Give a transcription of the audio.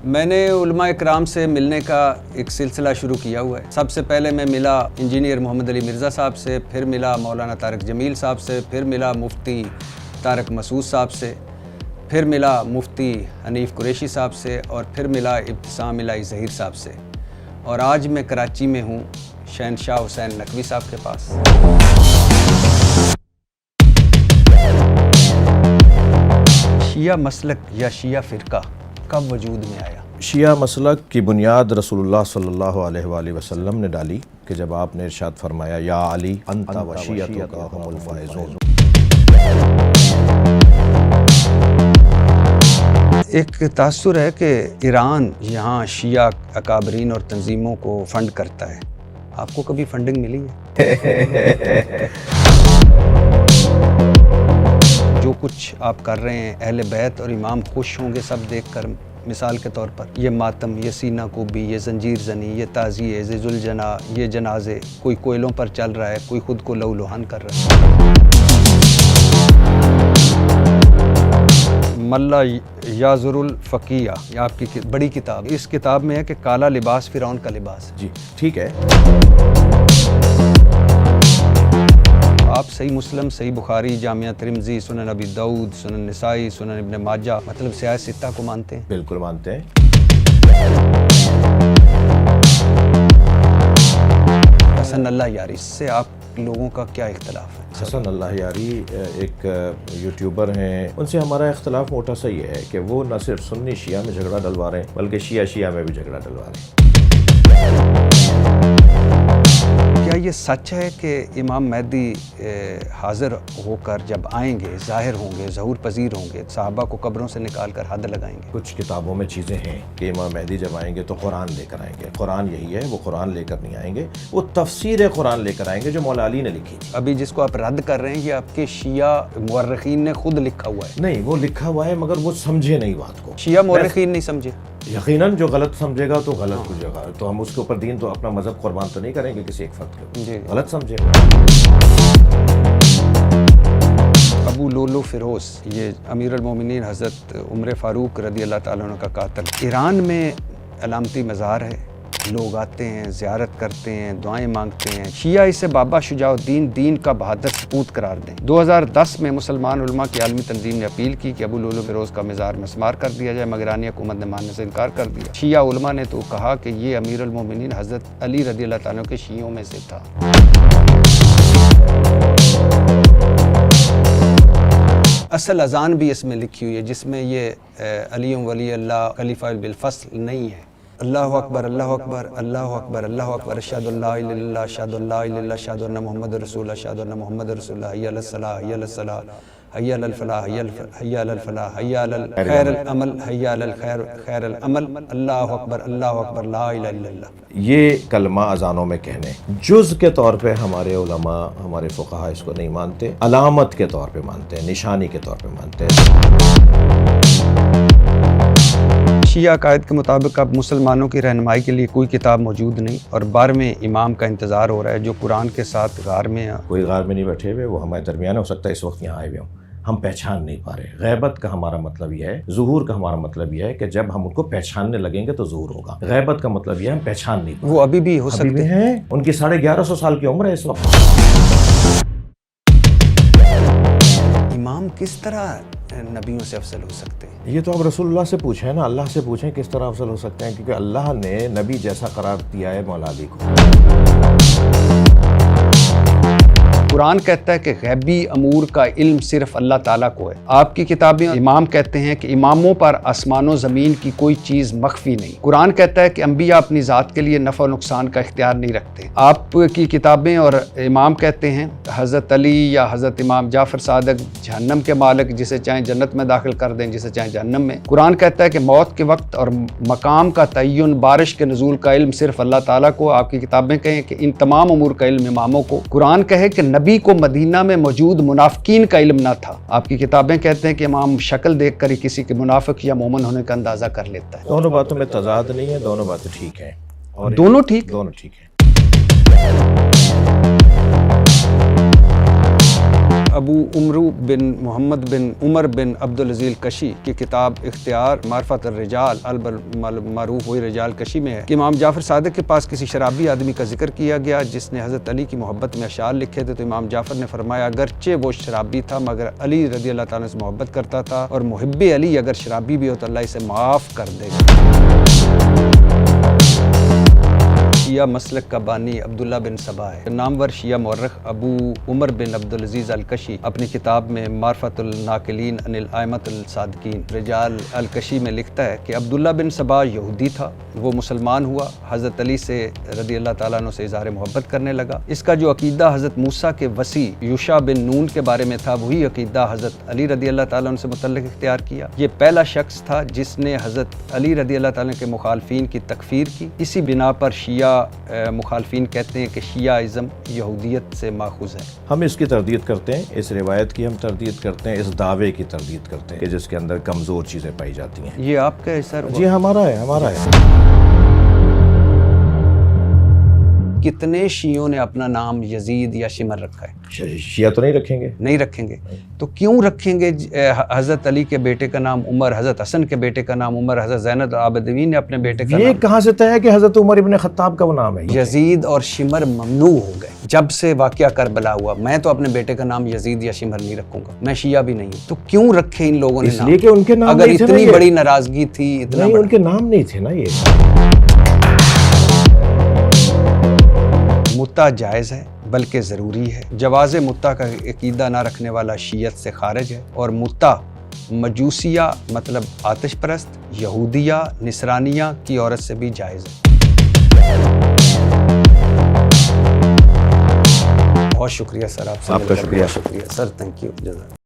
میں نے علماء اکرام سے ملنے کا ایک سلسلہ شروع کیا ہوا ہے۔ سب سے پہلے میں ملا انجینئر محمد علی مرزا صاحب سے، پھر ملا مولانا طارق جمیل صاحب سے، پھر ملا مفتی طارق مسعود صاحب سے، پھر ملا مفتی حنیف قریشی صاحب سے، اور پھر ملا ابتسام الہی ظہیر صاحب سے، اور آج میں کراچی میں ہوں شہنشاہ حسین نقوی صاحب کے پاس۔ شیعہ مسلک یا شیعہ فرقہ کب وجود میں آیا؟ شیعہ مسلک کی بنیاد رسول اللہ صلی اللہ علیہ وآلہ وسلم نے ڈالی کہ جب آپ نے ارشاد فرمایا یا علی انت و شیعتک هم الفائزون۔ ایک تاثر ہے کہ ایران یہاں شیعہ اکابرین اور تنظیموں کو فنڈ کرتا ہے، آپ کو کبھی فنڈنگ ملی ہے؟ جو کچھ آپ کر رہے ہیں اہل بیت اور امام خوش ہوں گے سب دیکھ کر، مثال کے طور پر یہ ماتم، یہ سینہ کوبی، یہ زنجیر زنی، یہ تعزیے، یہ ذوالجناح، یہ جنازے، کوئی کوئلوں پر چل رہا ہے، کوئی خود کو لہو لہان کر رہا ہے۔ ملا یازر الفقیہ، یہ آپ کی بڑی کتاب، اس کتاب میں ہے کہ کالا لباس فرعون کا لباس۔ جی ٹھیک ہے۔ آپ صحیح مسلم، صحیح بخاری، جامعہ ترمذی، سنن ابی داؤد، سنن نسائی، سنن ابن ماجہ، مطلب سیاہ ستہ کو مانتے ہیں؟ بالکل مانتے ہیں۔ حسن اللہ یاری سے آپ لوگوں کا کیا اختلاف ہے؟ حسن اللہ یاری ایک یوٹیوبر ہیں، ان سے ہمارا اختلاف موٹا سا یہ ہے کہ وہ نہ صرف سنی شیعہ میں جھگڑا ڈلوا رہے ہیں بلکہ شیعہ شیعہ میں بھی جھگڑا ڈلوا رہے ہیں۔ کیا یہ سچ ہے کہ امام مہدی حاضر ہو کر جب آئیں گے، ظاہر ہوں گے، ظہور پذیر ہوں گے، صحابہ کو قبروں سے نکال کر حد لگائیں گے؟ کچھ کتابوں میں چیزیں ہیں کہ امام مہدی جب آئیں گے تو قرآن لے کر آئیں گے۔ قرآن یہی ہے، وہ قرآن لے کر نہیں آئیں گے، وہ تفسیر قرآن لے کر آئیں گے جو مولا علی نے لکھی تھی۔ ابھی جس کو آپ رد کر رہے ہیں یہ آپ کے شیعہ مورخین نے خود لکھا ہوا ہے۔ نہیں، وہ لکھا ہوا ہے مگر وہ سمجھے نہیں بات کو۔ شیعہ مورخین نہیں سمجھے؟ یقیناً جو غلط سمجھے گا تو غلط ہو جائے گا، تو ہم اس کے اوپر دین تو اپنا مذہب قربان تو نہیں کریں گے کسی ایک فرد کے۔ جی۔ غلط سمجھے۔ ابو لولو فیروز، یہ امیر المومنین حضرت عمر فاروق رضی اللہ تعالیٰ عنہ کا قاتل، ایران میں علامتی مزار ہے، لوگ آتے ہیں، زیارت کرتے ہیں، دعائیں مانگتے ہیں۔ شیعہ اسے بابا شجاع الدین دین کا بہادر سپوت قرار دیں۔ 2010 میں مسلمان علماء کی عالمی تنظیم نے اپیل کی کہ ابو لولو فیروز کا مزار مسمار کر دیا جائے، مگر ایرانی حکومت نے ماننے سے انکار کر دیا۔ شیعہ علماء نے تو کہا کہ یہ امیر المومنین حضرت علی رضی اللہ تعالیٰ کے شیعوں میں سے تھا۔ اصل اذان بھی اس میں لکھی ہوئی ہے جس میں یہ علی ولی اللہ خلیفہ بالفصل نہیں ہے۔ اللہ اکبر، اللہ اکبر، اللہ اکبر، اللہ اکبر، اشہد ان لا الہ الا اللہ، اشہد ان لا الہ الا اللہ، اشہد ان محمد رسول اللہ، اشہد ان محمد رسول اللہ، حی علی الصلاۃ، حی علی الصلاۃ، حی علی الفلاح، حی علی الفلاح، حی علی خیر العمل، حی علی خیر العمل، اللہ اکبر، اللہ اکبر، لا الہ الا اللہ۔ یہ کلمہ اذانوں میں کہنے جز کے طور پہ ہمارے علماء، ہمارے فقہاء اس کو نہیں مانتے، علامت کے طور پہ مانتے ہیں، نشانی کے طور پہ مانتے ہیں۔ شیعہ عقائد کے مطابق اب مسلمانوں کی رہنمائی کے لیے کوئی کتاب موجود نہیں اور 12ویں امام کا انتظار ہو رہا ہے جو قرآن کے ساتھ غار میں ہے۔ کوئی غار میں نہیں بیٹھے ہوئے، وہ ہمارے درمیان ہو سکتا ہے اس وقت یہاں آئے ہوئے ہوں، ہم پہچان نہیں پا رہے۔ غیبت کا ہمارا مطلب یہ ہے، ظہور کا ہمارا مطلب یہ ہے کہ جب ہم ان کو پہچاننے لگیں گے تو ظہور ہوگا۔ غیبت کا مطلب یہ ہے ہم پہچان نہیں پا رہے۔ وہ ابھی بھی ہو سکتے ہیں، ان کی 1150 سال کی عمر ہے اس وقت۔ امام کس طرح نبیوں سے افضل ہو سکتے ہیں؟ یہ تو اب رسول اللہ سے پوچھیں نا، اللہ سے پوچھیں کس طرح افضل ہو سکتے ہیں، کیونکہ اللہ نے نبی جیسا قرار دیا ہے مولا علی کو۔ قرآن کہتا ہے کہ غیبی امور کا علم صرف اللہ تعالیٰ کو ہے۔ آپ کی کتابیں امام کہتے ہیں کہ اماموں پر آسمان و زمین کی کوئی چیز مخفی نہیں۔ قرآن کہتا ہے کہ انبیاء اپنی ذات کے لیے نفع و نقصان کا اختیار نہیں رکھتے۔ آپ کی کتابیں اور امام کہتے ہیں حضرت علی یا حضرت امام جعفر صادق جہنم کے مالک، جسے چاہیں جنت میں داخل کر دیں، جسے چاہیں جہنم میں۔ قرآن کہتا ہے کہ موت کے وقت اور مقام کا تعین، بارش کے نزول کا علم صرف اللہ تعالیٰ کو۔ آپ کی کتابیں کہیں کہ ان تمام امور کا علم اماموں کو۔ قرآن کہے کہ نبی کو مدینہ میں موجود منافقین کا علم نہ تھا۔ آپ کی کتابیں کہتے ہیں کہ امام شکل دیکھ کر ہی کسی کے منافق یا مومن ہونے کا اندازہ کر لیتا ہے۔ دونوں باتوں میں تضاد نہیں ہے، دونوں باتیں ٹھیک ہیں، اور دونوں ٹھیک ہیں۔ ابو عمرو بن محمد بن عمر بن عبدالعزیز کشی کی کتاب اختیار معرفت الرجال المعروف ہوئی رجال کشی میں ہے کہ امام جعفر صادق کے پاس کسی شرابی آدمی کا ذکر کیا گیا جس نے حضرت علی کی محبت میں اشعار لکھے تھے، تو امام جعفر نے فرمایا اگرچہ وہ شرابی تھا مگر علی رضی اللہ تعالیٰ سے محبت کرتا تھا، اور محب علی اگر شرابی بھی ہو تو اللہ اسے معاف کر دے گا۔ شیعہ مسلک کا بانی عبداللہ بن سبا ہے۔ نامور شیعہ مورخ ابو عمر بن عبدالعزیز الکشی اپنی کتاب میں معرفت الناقلین عن الائمۃ الصادقین رجال الکشی میں لکھتا ہے کہ عبداللہ بن سبا یہودی تھا، وہ مسلمان ہوا، حضرت علی سے رضی اللہ تعالیٰ عنہ سے اظہار محبت کرنے لگا۔ اس کا جو عقیدہ حضرت موسیٰ کے وصی یوشع بن نون کے بارے میں تھا، وہی عقیدہ حضرت علی رضی اللہ تعالیٰ عنہ سے متعلق اختیار کیا۔ یہ پہلا شخص تھا جس نے حضرت علی رضی اللہ تعالیٰ کے مخالفین کی تکفیر کی۔ اسی بنا پر شیعہ مخالفین کہتے ہیں کہ شیعہ ازم یہودیت سے ماخوذ ہے۔ ہم اس کی تردید کرتے ہیں، اس روایت کی ہم تردید کرتے ہیں، اس دعوے کی تردید کرتے ہیں کہ جس کے اندر کمزور چیزیں پائی جاتی ہیں۔ یہ آپ کا ہے سر؟ جی ہمارا ہے، ہمارا ہے۔ کتنے شیعوں نے اپنا نام یزید یا شمر رکھا ہے؟ شیعہ تو نہیں رکھیں گے، نہیں رکھیں گے، تو کیوں رکھیں گے؟ حضرت علی کے بیٹے کا نام عمر، حضرت حسن کے بیٹے کا نام عمر، حضرت زین العابدین نے اپنے بیٹے کا یہ نام، کہاں سے طے ہے کہ حضرت عمر ابن خطاب کا وہ نام ہے؟ یزید اور شمر ممنوع ہو گئے جب سے واقعہ کربلا ہوا۔ میں تو اپنے بیٹے کا نام یزید یا شمر نہیں رکھوں گا، میں شیعہ بھی نہیں ہوں، تو کیوں رکھے ان لوگوں نے اس لیے کہ ان کے نام اگر نہیں تھے نا اتنی یہ۔ بڑی ناراضگی تھی، اتنا نہیں، بڑا ان کے نام نہیں تھے نا یہ۔ متع جائز ہے بلکہ ضروری ہے۔ جواز متع کا عقیدہ نہ رکھنے والا شیعت سے خارج ہے، اور متع مجوسیہ مطلب آتش پرست، یہودیہ، نصرانیہ کی عورت سے بھی جائز ہے۔ بہت شکریہ سر، آپ سے آپ کا مل کر شکریہ۔ بہت شکریہ سر، تھینک یو، جزاک۔